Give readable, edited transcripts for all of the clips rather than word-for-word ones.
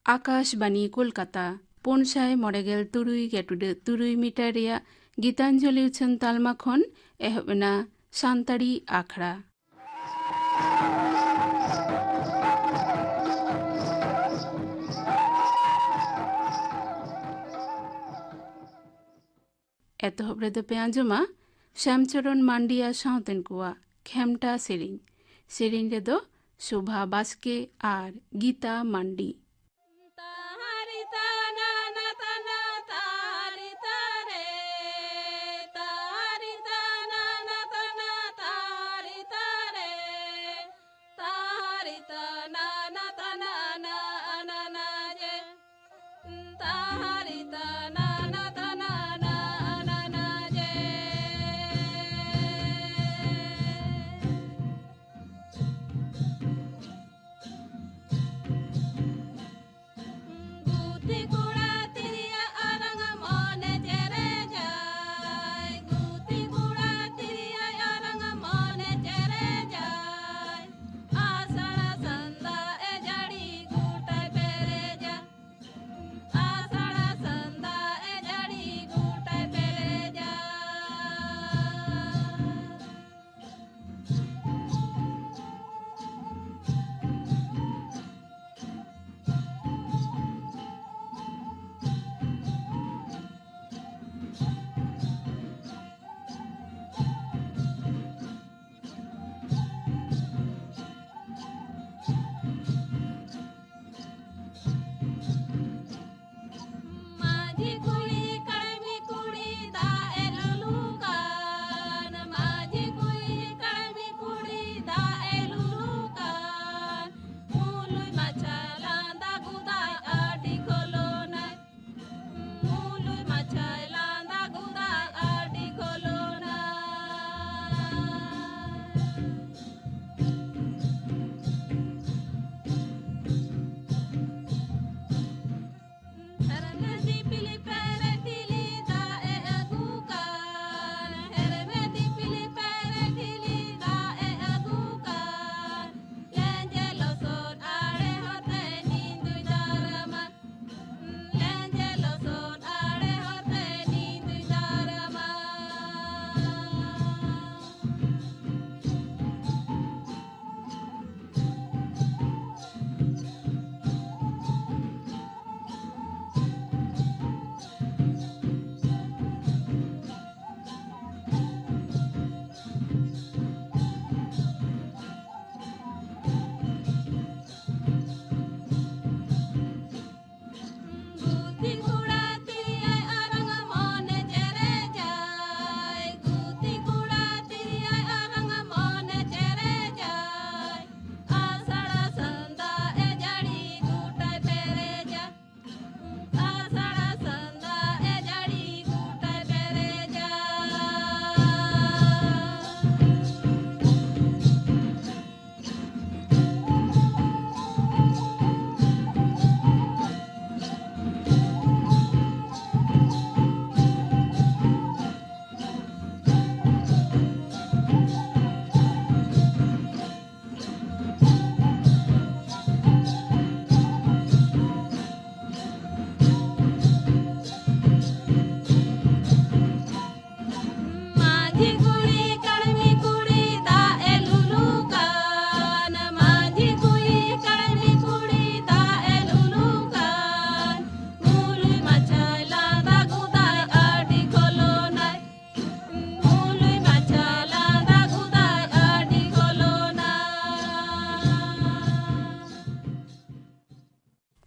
Akashvani Kolkata 593.3 metre रिया गीतांजलि उछन तालमा खन एहबना सान्ताड़ी आखड़ा एतहब रे पे आंजमा श्यामचरण मांडिया साउतेन कुआ खेमटा सेरिन रे दो शोभा बास्के आर गीता मांडी।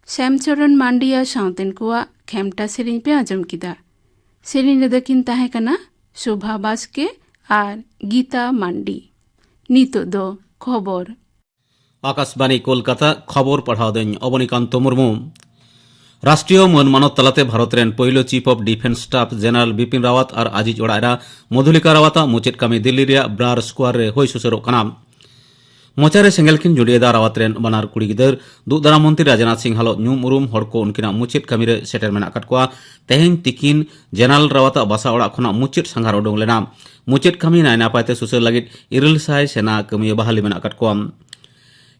श्यामचरण मांडिया साउतेन कुआ खेमटा सेरिन पे आजम किदा सेरिन रे दकिन ताहे कना शोभा बास्के आर गीता मांडी। नितो दो खबर आकाशबाणी कोलकाता खबर पढ़ाओ दें अवनीकांत मुर्मू। राष्ट्रीय मान मानत तलाते भारत रेन पहिलो chief of defence staff general Bipin Rawat और आजिज ओड़ारा मधुलिका रावता मुचेद कमी दिल्ली रे ब्रार स्क्वायर रे होय सुसरो कना। मोचारे सेंगेलकिन जुड़ियदा रावत रेन बनार कुड़ी गिदर दुदारा मंत्री राजनाथ सिंह हालो न्यूम उरुम हड़ को उनकिना मुचेद कमी रे सेटर मेना कटकोआ। तेहेन तिकिन जेनरल रावता बासा ओड़ा खना मुचेद संघार उडुंग लेना। मुचेद कमी नाय नापायते सुसर लगित 900 सेना कमी बहाली मेना कटकोआ।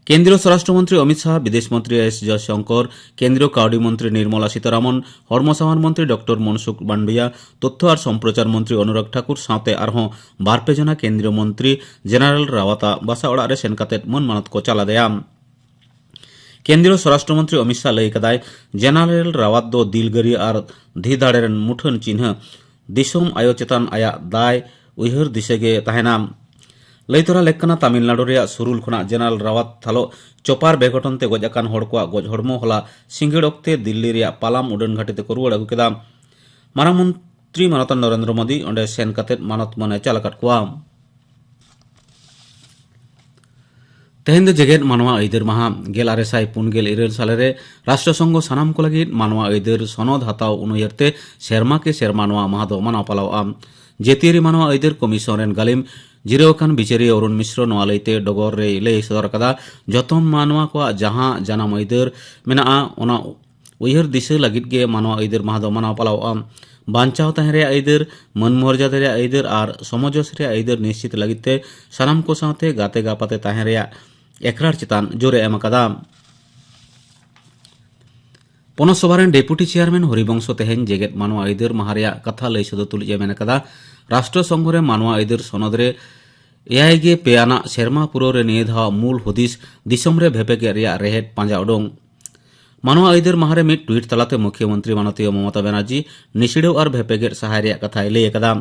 केंद्रीय स्वराष्ट्रमंत्री अमित शाह, विदेश मंत्री एस जयशंकर, केंद्रीय काउडी मंत्री निर्मला सीतारामन, हड़म सामार मंत्री डॉक्टर मनसुख मांडविया, तथ्य और सम्प्रचार मंत्री अनुराग ठाकुर साथे आरहों बारपे जना केंद्रीय मंत्री जेनारेल रावता बासा ओड़ा रे सेन काते मन मानत को चला देया। केंद्रीय स्वराष्ट्र मंत्री अमित शाह लई कदाय जेनारेल रावत दो दिलगरी और धी दाड़ेरन मुठन चिन्ह दिसोम आयो चेतान आया दाय उयहर दिशेगे तहना लईतरा लेकना तमिलनाडु रे सुरुल खुना जेनारेल रावत थालो चोपार बेघटन ते गज अकान हड़ को गज हड़मो होला सिंगड़ ओक्ते दिल्ली रे पालाम उड़ान घाटी ते रुवाड़ अगु केदा। मारांग मंत्री मानतन नरेंद्र मोदी ओंडे सेन काते मानत मने चाल आकाद कोआ। तेहेन दो जेगेद मानवा आइदर माहा 1947 साले राष्ट्रसंघ सानाम को लगी मानवा आइदर सनद हताव उनयरते सेरमा के सेरमा नवा माहा दो माना पालाव जेतियरी मानवा आइदर कमिशन रेन गालिम जिरेवकान बिचारी अरुण मिश्र नवा लईते डगर रे लई सदर कदा जतन मानवा को जहां जानाम आइदर मेना ओना उयहर दिशा लगित गे मानवा आइदर माहा दो माना पालाव बांचाव तहरे आइदर मन मर्यादा रे आइदर और समाजस रे आइदर निश्चित लगिते सानाम को साथे गाते गापाते तहरे एकरार चितान जोरे एम कदा। पौनसभारेन डेपुटी चेयरमैन हरिवंश तेहेन जेगेद मानवा आइदर माहारिया कथा लई सदो तुलिजे मेन कदा राष्ट्रसंघ रे मानवा आइदर सनद रे एयागे पेयाना सेरमा पुरो रे निये धाव मूल हुदिस दिसम रे भेपेगे रेया रेहेद पांजा उडोंग। मानवा आइदर माहारे मिट ट्वीट तलाते मुख्यमंत्री माननीय ममता बनर्जी निशिड़ो और भेपेगे सहाय रेया कथा लई कदा।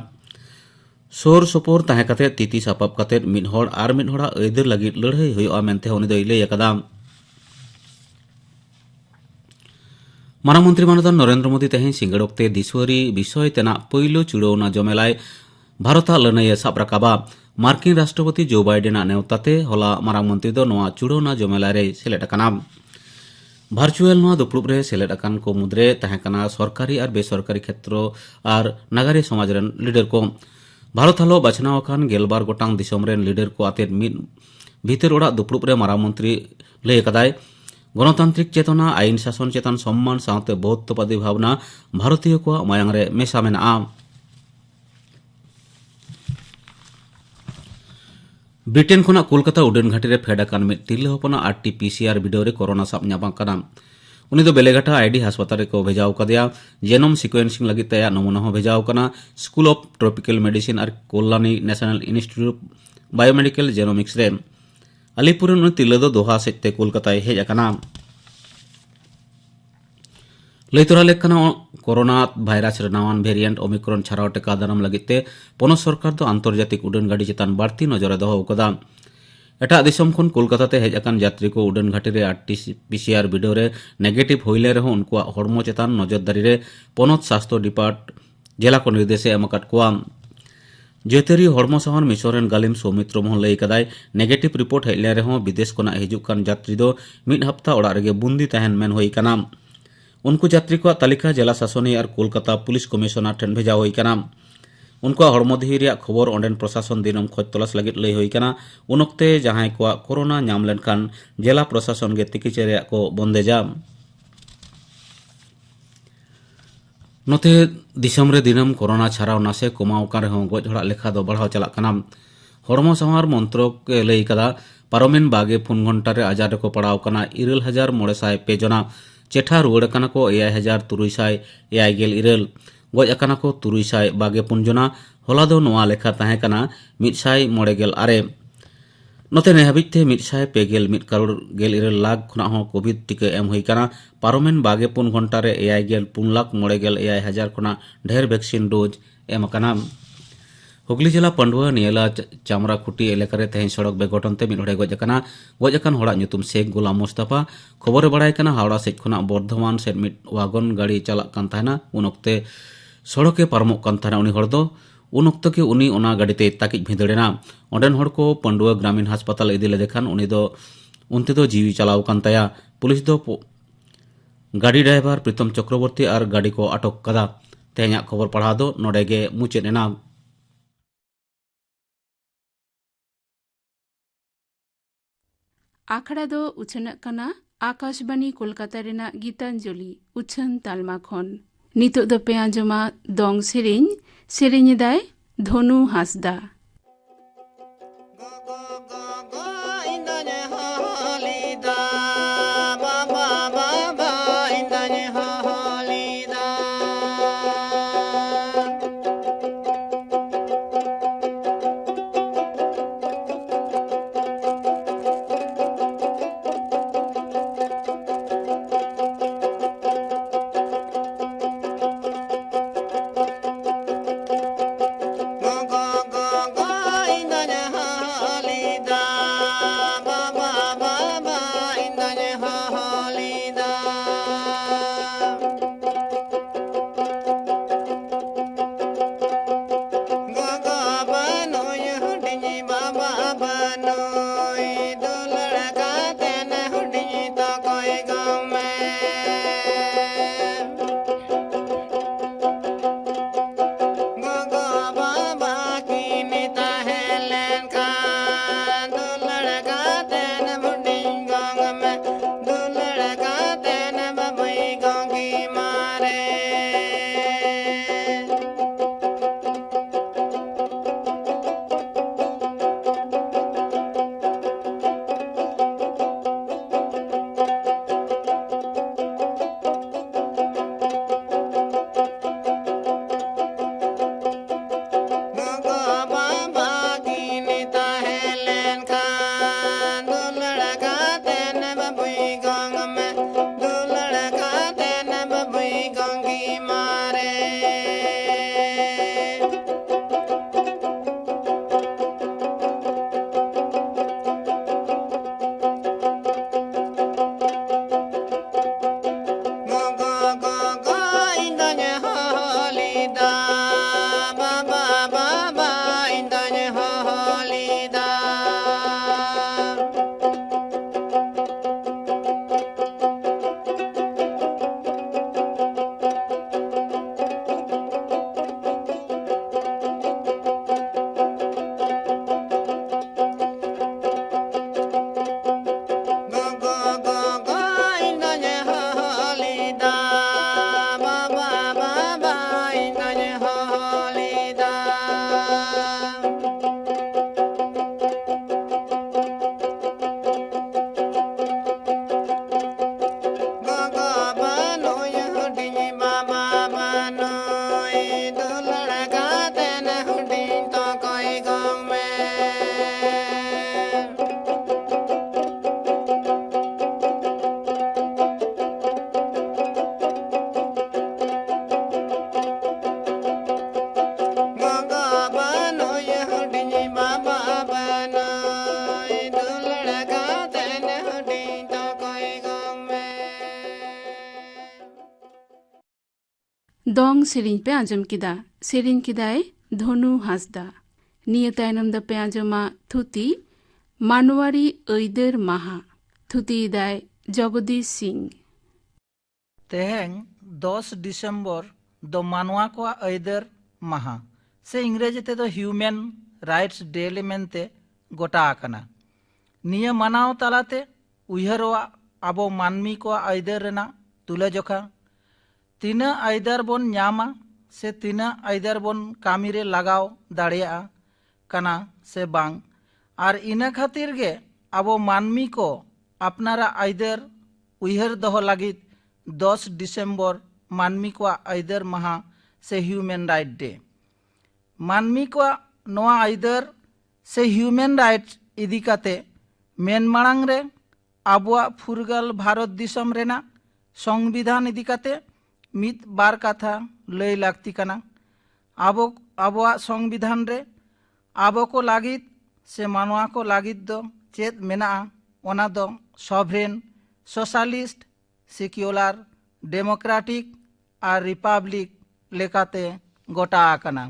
सोर सोपोर ताहे कते तिति सापाब कते मिड हड़ आर मिड हड़ा आइदर लगी लड़ाई हुआ मेनते उनी दो लई कदा। मारांग मंत्री मानतन नरेंद्र मोदी तेहेन सिंगड़ ओक्ते दिसुआरी विषय तेना पयलो चुड़ौना जमेलाय भारता लड़ाई साब राकाबा मार्किन राष्ट्रपति जो बाइडेन नेवताते होला मारांग मंत्री दो नवा चुड़ौना जमेलाय रे सेलेद अकाना। भार्चुअल नवा दुपुब रे सेलेद अकान को मुद्रे ताहे कना सरकारी और बेसरकारी क्षेत्र और नागरिक समाज रेन लीडर को भारत हालो बाछनाव अकान 12 गोटांग दिसम रेन लीडर को आते मिद भीतर ओड़ा दुपुब रे मारांग मंत्री लई कदाय गणतांत्रिक चेतना आईन शासन चेतन सम्मान साथे बहुत्ववादी भावना भारतीय को मायांग रे मेसा मेना। ब्रिटेन खुना कोलकाता उड़ान घाटी रे फेडाकान में तिरले हपना आरटीपीसीआर वीडियो रे कोरोना साब ᱧᱟᱢ कना उनी दो बेलेघाटा आईडी अस्पताल को भेजाव कदिया जेनोम सिक्वेंसिंग लगी तया नमूना हो भेजाव कना स्कूल ऑफ ट्रॉपिकल मेडिसिन और कोल्लानी नेशनल इंस्टीट्यूट बायोमेडिकल जेनोमिक्स रे अलीपुर तिरले दो दोहा सेते कोलकाता हेज अकाना। लईतरा लेखना कोरोना भाईरस नावान भेरिएंट ओमिक्रॉन छाड़ाव टेका दाराम लगिते पोनस सरकार दो आंतर्जातिक उड़ान गाड़ी चेतान बाड़ती नजरे दोहो कदा। एटा दिसम खन कोलकाता ते हेज अकान यात्री को उड़ान घाटी रे आरटीपीसीआर वीडियो रे नेगेटिव होइले रहो उनकुआ हड़मो चेतान नजरदारी रे पोनत स्वास्थ्य डिपार्ट जिला को निर्देश एम अकाद कोआ। जेतेरी हड़मो सामान मिशोरेन गालिम सौमित्र मोहन लई कदाय नेगेटिव रिपोर्ट हेले रहो विदेश कोना हिजुक कान यात्री दो मिड हफ्ता ओड़ा रेगे बुंदी तहन मेन होई कना। उनको यात्री को तालिका जिला शासनी और कोलकाता पुलिस कमिश्नर ठेन भेजा हुई कना। उनको हड़मोदही रे खबर ओंडेन प्रशासन दिनम खोज तलाश लगित लई हुई कना उनक्ते जहां को कोरोना नाम लेनखान जिला प्रशासन गे तिकिचे रे को बंदेजा। नोते दिसम रे दिनम कोरोना छाड़ाव नासे कमाव का रहो गज हड़ा लेखा दो बढ़ाव चला कना। हड़मो सामार मंत्रक लई कदा पारोमेन 24 घंटा रे आजार को पड़ाव कना 1905 जना चेठा रुवाड़ कना को 13,311 गज अकाना को 324 जना होला दो नवा लेखा ताहे कना 198 नोते ने हाबिते 151 करोड़ 11 लाख खुना हो कोविड टीका एम हुई कना। पारोमेन 24 घंटा रे 4,49,000 खुना ढेर वैक्सीन डोज एम कना। हुगली जिला पंडुआ नियला चामरा खुटी एलेकारे तेहेन सड़क बेघटन ते मिड गज अकान हड़ा ᱧᱩᱛᱩᱢ शेख गुलाम मुस्तफा खबर बड़ाय कना हावड़ा सेज खुना बर्धमान सेज मिड वागन गाड़ी चला कान थाना उन ओक्ते सड़के पारमोग कान थाना उनी हड़ दो उन ओक्तो के उनी ओना गाड़ी ते ताकिज भिंदड़ेना ओंडेन हड़ को पंडुआ ग्रामीण हासपाताल इदी लेदेखान उनी दो उनते दो जीवी चलाव कान ताया। पुलिस दो गाड़ी ड्राइवर प्रीतम चक्रवर्ती और गाड़ी को अटक कदा। तेहेन्या खबर पढ़ा दो नोडे गे मुचाद एना। आखड़ा दो उछनक कना आकाशवाणी कोलकाता रेना गीतांजलि उछन तालमा खन नितो दो पे आंजमा दोंग सेरेñ दाय धनु हासदा। दong सेरिन पे आजम किदा सेरिन किदाय धनु हासदा निया तायनम द पे आजमा थुती मानवारी ऐदर माहा थुती दाय जगदीश सिंह तेहें 10 डिसेम्बर दो मानवा को ऐदर माहा से इंग्रेजी ते दो ह्यूमन राइट्स डे मेनते गोटा आकना निया मानाव तालाते उयहरवा आबो मानमी को ऐदर रेना तुलाजोखा तीना ऐदर बोन न्यामा से तीना ऐदर बोन कामिरे लगाव दाड़िया कना से बांग और इना खातिर गे आबो मानमी को अपनारा ऐदर उयहर दहो लागित 10 डिसेम्बर मानमी को ऐदर माहा से ह्यूमन राइट डे मानमी को नोआ ऐदर से ह्यूमन राइट्स इदिकाते मेन मांग रे आबुआ फुरगल भारत दिसम रेना संविधान इदिकाते मित बार कथा लय लागती कना आबो आबुआ संविधान रे आबो को लागित से मानवा को लागित दो चेत मेना ओना दो सॉवरेन सोशलिस्ट सेक्युलर डेमोक्रेटिक और रिपब्लिक लेकाते गोटा आकना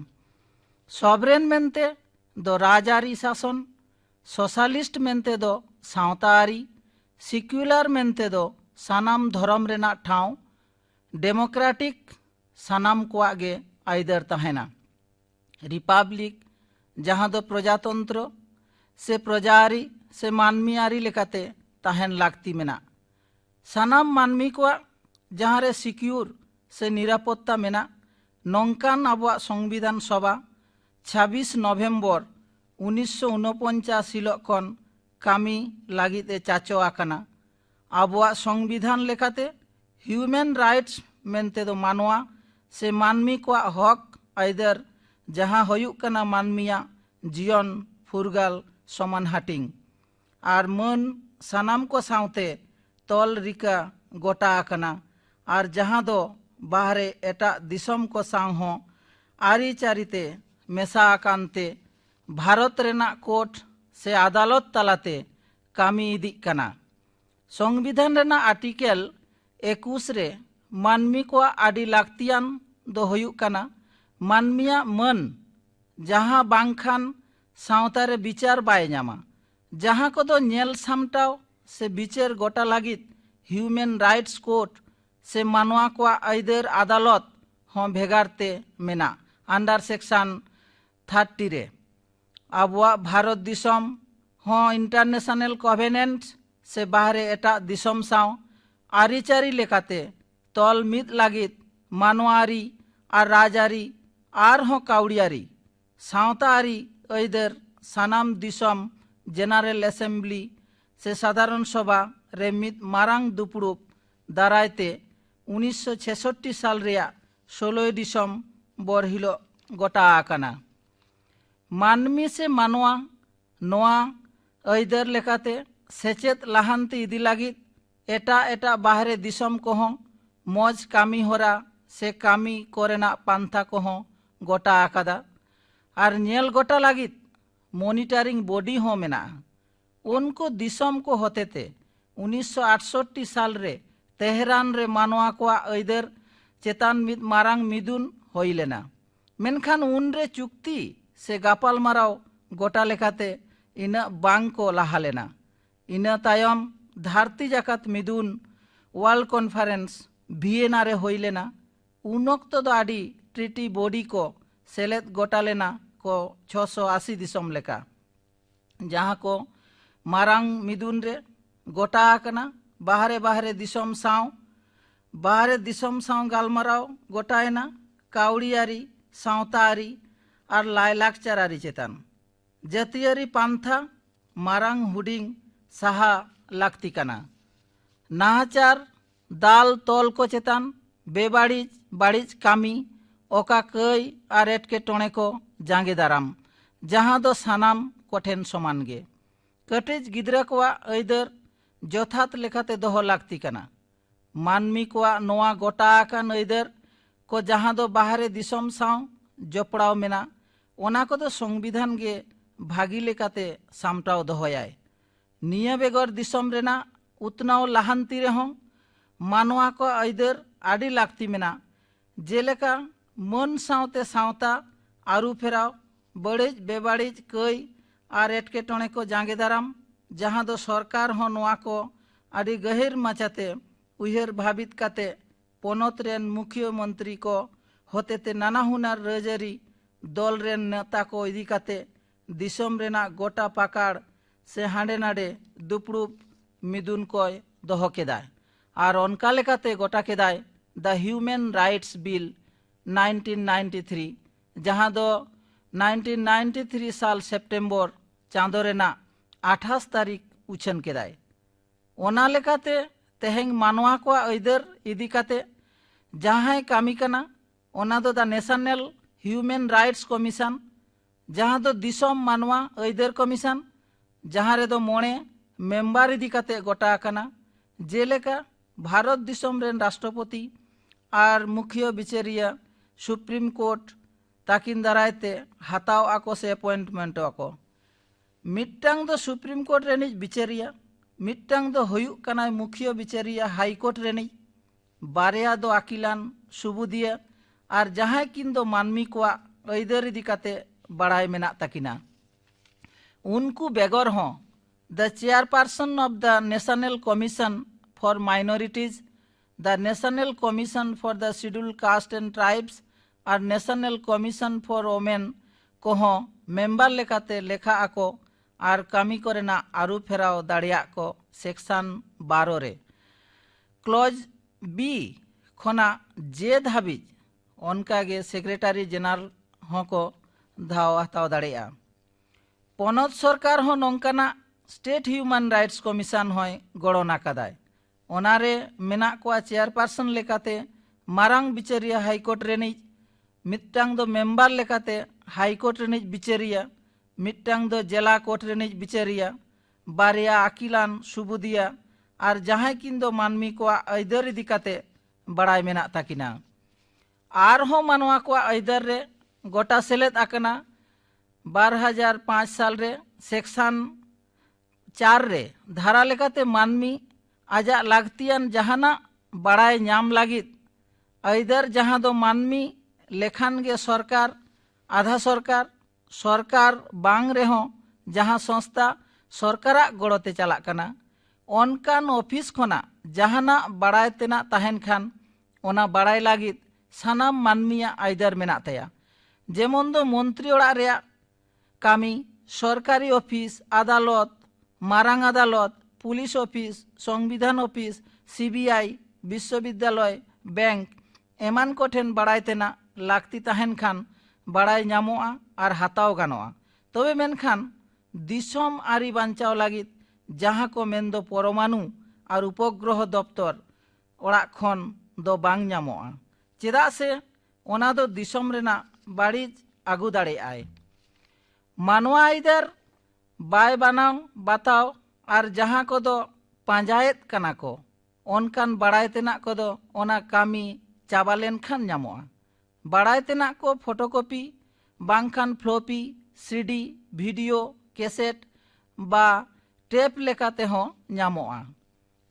सॉवरेन मेनते दो राजारी शासन सोशलिस्ट मेनते दो सावतारी सेक्युलर मेनते दो सानाम धर्म रेना ठाव डेमोक्रेटिक सानाम कोआ गे आइदर तहेना रिपब्लिक जहाँ दो प्रजातंत्र से प्रजारी से मानमियारी लेकाते तहन लागती मेना सानाम मानमी कोआ जहाँ रे सिक्योर से निरापत्ता मेना नौकान आबुआ संविधान सभा 26 नवेम्बर 1949 हिलोखन कामी लागिते चाचो आकना आबुआ संविधान लेखाते ह्यूमन राइट्स मेनते दो मानवा से मानमी को हक आइदर जहाँ होयुक कना मानमिया जीवन फुरगाल समान हाटिंग और मन सानाम को सावते तल रिका गोटा आकना और जहाँ दो बाहरे एटा दिसम को साव हो आरी चारिते मेसा आकांते भारत रेना कोर्ट से आदालत तालाते कामी इदिक कना संविधान रेना आर्टिकल 21 रे मानमी को आदि लाक्तियान दो होयुक कना मानमिया मन जहाँ बांखान सावता रे विचार बाय नामा जहाँ को दो नेल सामटाव से विचार गोटा लागित ह्यूमन राइट्स कोर्ट से मानवा को आइदर आदालत हों भेगारते मेना अंडर सेक्शन 30 रे आबुआ भारत दिसम हों इंटरनेशनल कवेनेंट से बाहरे एटा दिसम साव आरिचारी लेकाते तल मित लागित मानवारी और राजारी और हों काउड़ियारी सावतारी ऐदर सानाम दिसम जेनारेल असेंबली से साधारण सभा रे मित मारांग दुपुरुप दारायते 1966 साल रेया 16 डिसेम्बर हिलो गोटा आकना मानमी से मानवा नोआ ऐदर लेकाते सेचेत लाहांती इदी लागित एटा एटा बाहरे दिसम कोहों मौज कामी होरा से कामी कोरेना पांथा कोहों गोटा आकादा और नेल गोटा लागित मॉनिटरिंग बॉडी हो मेना उनको दिसम को होते थे 1968 साल रे तेहरान रे मानवा को ऐदर चेतान मिद मारांग मिदुन होई लेना मेनखान उन रे चुक्ति से गापाल माराव गोटा लेखाते इना बांग को लाहा लेना इना तायम धारती जाकात मिदुन वर्ल्ड कॉन्फ्रेंस वियना रे होई लेना उनोक्त दो आडी ट्रिटी बॉडी को सेलेत गोटा लेना को 680 दिसम लेका जहाँ को मारांग मिदुन रे गोटा आकना बाहरे बाहरे दिसम साव गालमाराव गोटायना काउड़ियारी सावतारी और लायलाक्चारारी चेतान जातियारी पांथा मारांग हुडिंग साहा लाक्ति कना नाहाचार दाल तोल को चेतान बेबाड़िज बाड़िज कामी ओका कई और एटके टोणे को जांगे दाराम जहाँ दो सानाम कोठेन समान गे कटेज गिद्रा को ऐदर जथात लेखाते दोहो लाक्ति कना मानमी को नोआ गोटा आकान ऐदर को जहाँ दो बाहरे दिसम साव जपड़ाव मेना ओना को दो संविधान गे भागी लेकाते सामटाव दोहोयाय निया बेगर दिसम रेना उतनाव लाहांती रेहों मानवा को ऐदर आड़ी लाक्ति मेना जेलेका मन सावते सावता आरु फेराव बड़िज बेबाड़िज कई और एटकेटोणे को जांगे दाराम जहाँ दो सरकार हो नोआ को आदि गहिर माचाते उयहर भाबित काते पोनत रेन मुख्यमंत्री को होतेते नाना हुनार राजरी दल रेन नेता को इदी काते दिसम रेना गोटा पाकाड़ से हांडे नाडे दुपड़ुप मिदुन कोय दोहो केदाय और ओनका लेकाते गोटा केदाय द ह्यूमन राइट्स बिल 1993 जहाँ दो 1993 साल सेप्टेम्बर चांदो रेना 28 तारीख उछन केदाय ओना लेकाते तेहेंग मानवा को अइदर इदी काते जहाँ कामी कना ओना दो the national human rights commission जहाँ दो दिसम मानवा अइदर कमीशन जहाँ रे दो मोणे मेम्बर इदी काते गोटा आकना जेलेका भारत दिसम रेन राष्ट्रपति और मुख्य बिचारिया सुप्रीम कोर्ट ताकिन दारायते हाताव आको से अपॉइंटमेंट आको मिट्टांग दो सुप्रीम कोर्ट रेनिज बिचारिया मिट्टांग दो हुयुक कनाय मुख्य बिचारिया हाई कोर्ट रेनिज बारेया दो आकिलान सुबुदिया और जहाँ किन दो मानमी को अइदर इदी काते बड़ाई मेना ताकिना उनको बेगर हों the chairperson of the national commission for minorities the national commission for the scheduled caste and tribes और नेशनल कमीशन फॉर वोमेन को मेम्बर लेकाते लेखा आको और कामी करेना आरु फेराव दाड़िया को सेक्शन 12 रे क्लॉज बी खना जे धाबिज ओनकागे सेक्रेटारी जेनारेल होको धाव हताव दाड़िया पोनत सरकार हो नोंकाना स्टेट ह्यूमन राइट्स कमीशन होय गड़ोना कादाय ओनारे मेना को चेयरपर्सन लेकाते मारांग बिचारिया हाईकोर्ट रेनिज मिट्टांग दो मेम्बर लेकाते हाईकोर्ट रेनिज बिचारिया मिट्टांग दो जिला कोर्ट रेनिज बिचारिया बारिया आकिलान सुबुदिया और जहाँ किन दो मानमी को अइदर इदी काते बड़ाई मेना ताकिना आर हो मानवा को अइदर रे गोटा सेलेद आकना 2005 साल रे सेक्शन 4 रे धारा लेकाते मानमी आजा लागतियान जहाना बड़ाई नाम लागित अइदर जहाँ दो मानमी लेखान गे सरकार आधा सरकार सरकार बांग रेहो जहाँ संस्था सरकारा गड़ोते चलाक कना ओनकान ऑफिस खना जहाना बड़ाई तेना ताहेन खान ओना बड़ाई लागित सानाम मानमिया अइदर मेना तया जेमन दो मंत्री ओड़ा रेया कामी सरकारी ऑफिस आदालत मारांग आदालत पुलिस ऑफिस संविधान ऑफिस सीबीआई विश्वविद्यालय बैंक एमान को ठेन बड़ाई तेना लागती ताहेन खान बड़ाई नामोआ और हाताव गानोआ तबे मेनखान दिसम आरी बांचाव लागित जहाँ को मेन दो परमाणु और उपग्रह दफ्तर ओड़ा खन दो बांग नामोआ चेदा से ओना दो दिसम रेना बाड़ीज आगू दाड़े आए मानवा इधर बाय बनाव बताव और जहाँ को दो पांजायत कना को ओनकान बड़ाई तेना को दो ओना कामी चाबा लेन खान नामोआ बड़ाई तेना को फोटोकॉपी बांखान फ्लॉपी सीडी भिडियो कैसेट बा टेप लेकाते हो नामोआ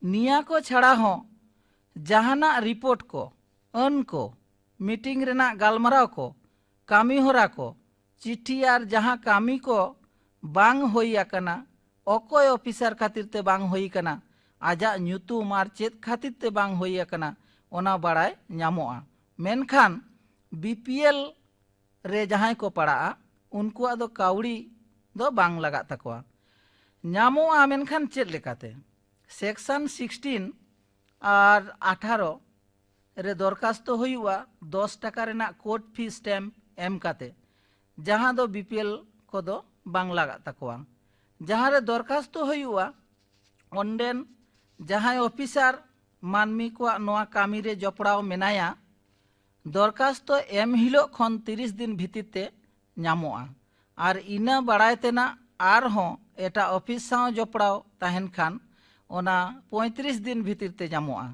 निया को छाड़ा हो जहाना रिपोर्ट को अन को मीटिंग रेना गालमराव को कामी होरा को चिट्ठी और जहाँ कामी को बांग होई आकना अकोय ऑफिसर खातिर ते बांग होई कना आजा ᱧᱩᱛᱩᱢ और चेत खातिर ते बांग होई आकना ओना बड़ाई नामोआ मेनखान बीपीएल रे जहाँ को पड़ा उनको दो काउड़ी दो बांग लगा तकवा नामोआ मेनखान चेत लेकाते सेक्शन 16 और 18 रे दरखास्त हुआ 10 टाका रेना कोर्ट फी स्टैम्प एम काते जहाँ दो बीपीएल को दो बांग लगा तकवा जहाँ रे दरखास्त हुआ ओंडेन जहाँ ऑफिसर मानमी को नोआ कामी रे जपड़ाव मेनाया दरखास्त एम हिलो खन 30 दिन भितिरते नामोआ और इना बड़ाई तेना आर हों एटा ऑफिस साव जपड़ाव ताहेन खान ओना 35 दिन भितिरते नामोआ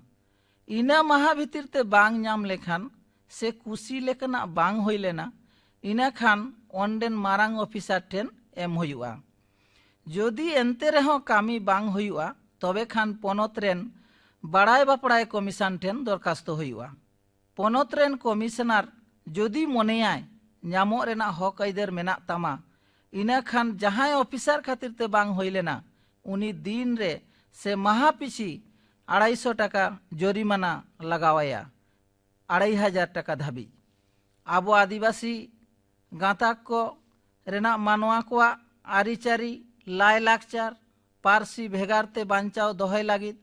इना माहा भितिरते बांग नाम लेखान से कुसी लेकना बांग होई लेना इना खान ओंडेन मारांग ऑफिसर ठेन एम हुआ जदि एनते रहो कामी बांग हुआ तबे खान पोनत रेन बड़ाई बापड़ाई कमीशन ठेन दरखास्त हुआ ponot ren komisioner jodi moneyaय nyamok rena hok aider menak tama ina khan jahay officer khatir te bang hoy lena uni din re se maha pichi 250 টাকা জরিমানা লাগাওয়া 2500 টাকা ধাবি আবো আদিবাসী গাঁতাক को रेना मानवा कोआ आरिचारी लाई लाकचार पारसी भेगारते बांचाव दोहय लागिद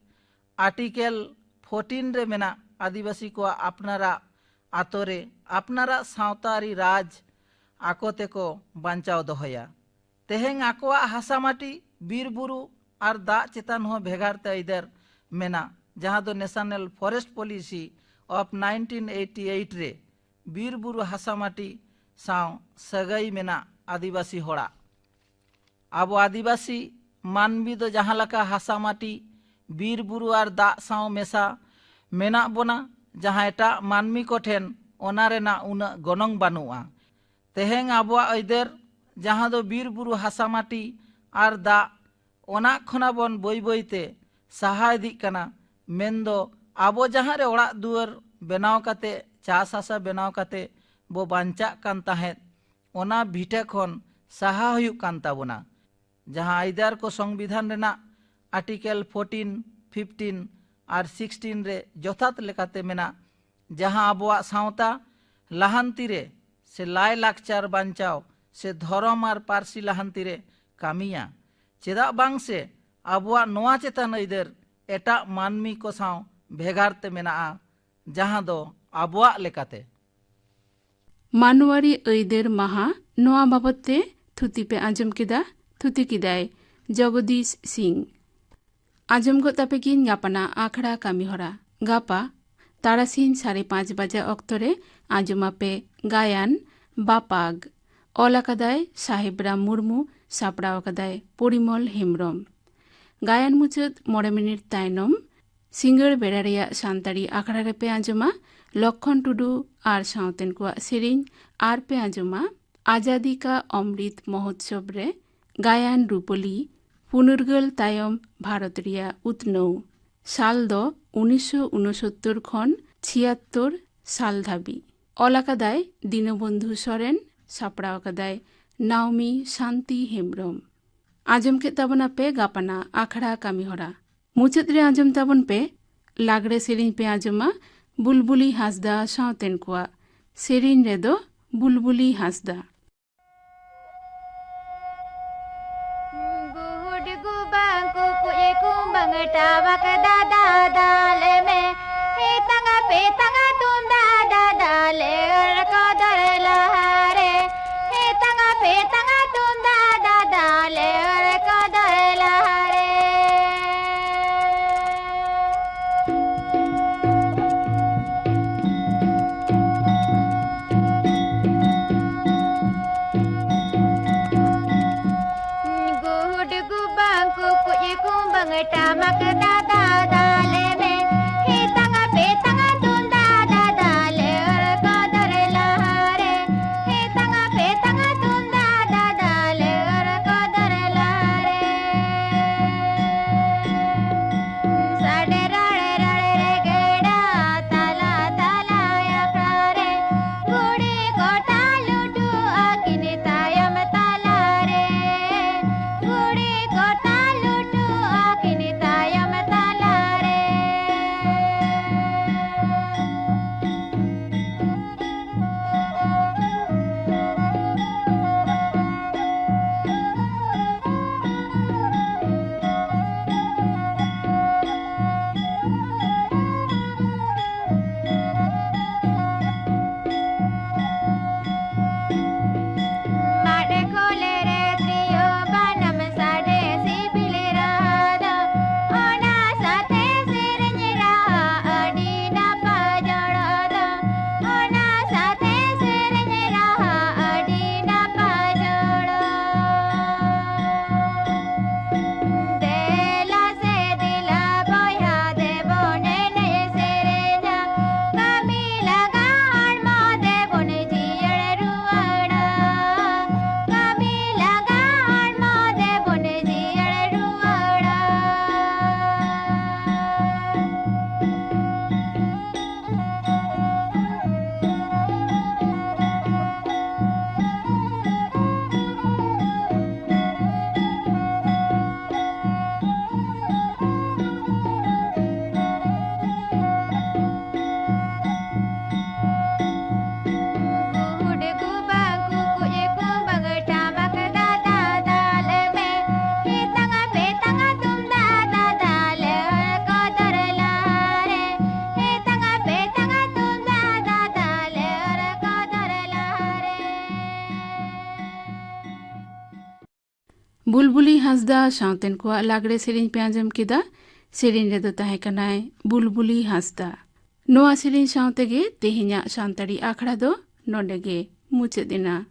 आर्टिकल 14 रे मेना आदिवासी को अपनारा आतोरे अपनारा सावतारी राज आकोते को बांचाव दोहया तेहें आकोआ हासामाटी बीर बुरु और दा चेतान हो भेगारते इधर मेना जहाँ दो नेशनल फॉरेस्ट पॉलिसी ऑफ 1988 रे बीर बुरु हासामाटी साव सगई मेना आदिवासी होड़ा आबो आदिवासी मानवी दो जहाँ लका हासामाटी बीर बुरु और दा साव मेसा मेना बोना जहाँ एटा मानवी को ठेन ओना रेना उना गनंग बानुआ तेहें आबो इधर जहाँ दो बीर बुरु हासामाटी और दा ओना खना बन बोई बोईते साहा इदिक कना मेंदो आबो जहाँ रे ओड़ा दुआर बनाव काते चास हासा बनाव काते बो बांचा कान ताहेत ओना भिटे खन साहा हुयुक कान ताबोना जहाँ आइदार को संविधान रेना आर्टिकल 14, 15 और 16 रे जथात लेकाते मेना जहाँ आबोआ सावता लाहांती रे से लाई लाकचार बांचाव से धर्म और पारसी लाहांती रे कामिया चेदा बांग से आबोआ नोआ चेतान इधर एटा मानमी को साव भेगारते मेना जहाँ दो आबोआ लेकाते मानवारी ऐदेर माहा नोआ बाबते थुती पे आजम किदा थुती किदाय जगदीश सिंह आजम गो तापेकिन गापाना आखड़ा कामी हरा गापा तारासिन 5:30 बजे अक्तरे आजमा पे गायान बापाग ओलाकादाय साहेबराम मुर्मू सापड़ाव कदाय परिमल हेमब्रम गायन मुचाद 9 मिनिट तायनम सिंगड़ बेड़ा रेया सानताड़ी आखड़ा रे पे आजमा लक्षण टुडू और सावतेन को सेरिंग आर पे आजमा आजादी का अमृत महोत्सव रे गायन रूपली पुनर्गल तायम भारत रिया उतनौ साल दो 1969 खन 76 साल धाबी ओलाकादाय दीनबंधु सोरेन सापड़ाव कदाय नाओमी शांति हेमब्रम आजम के ताबना पे गापाना आखड़ा कामी हरा मुचाद रे आजम ताबन पे लागड़े सेरिंग पे आजमा बुलबुली हासदा सावतेन कुआ सेरिन रेदो बुलबुली हासदा गुड गुबां को कुए कुंबंग टावक दादा दाले में हे तंगा पे तंगा तुम दादा दाले को दर लहारे हे तंगा पे तंगा तुम दादा दाले को दर लहारे टामक दादा दाले में हे तंगा पे तंगा तुम दादा दाले और को दर बुलबुली हांसदा सावतेन को लागड़े सेरिन पे आंजम किदा सेरिन रे दो ताहे कनाय बुलबुली हांसदा नोआ सेरिन सावते गे तेहिया सांताड़ी आखड़ा दो नोंडे गे मुचे दिना।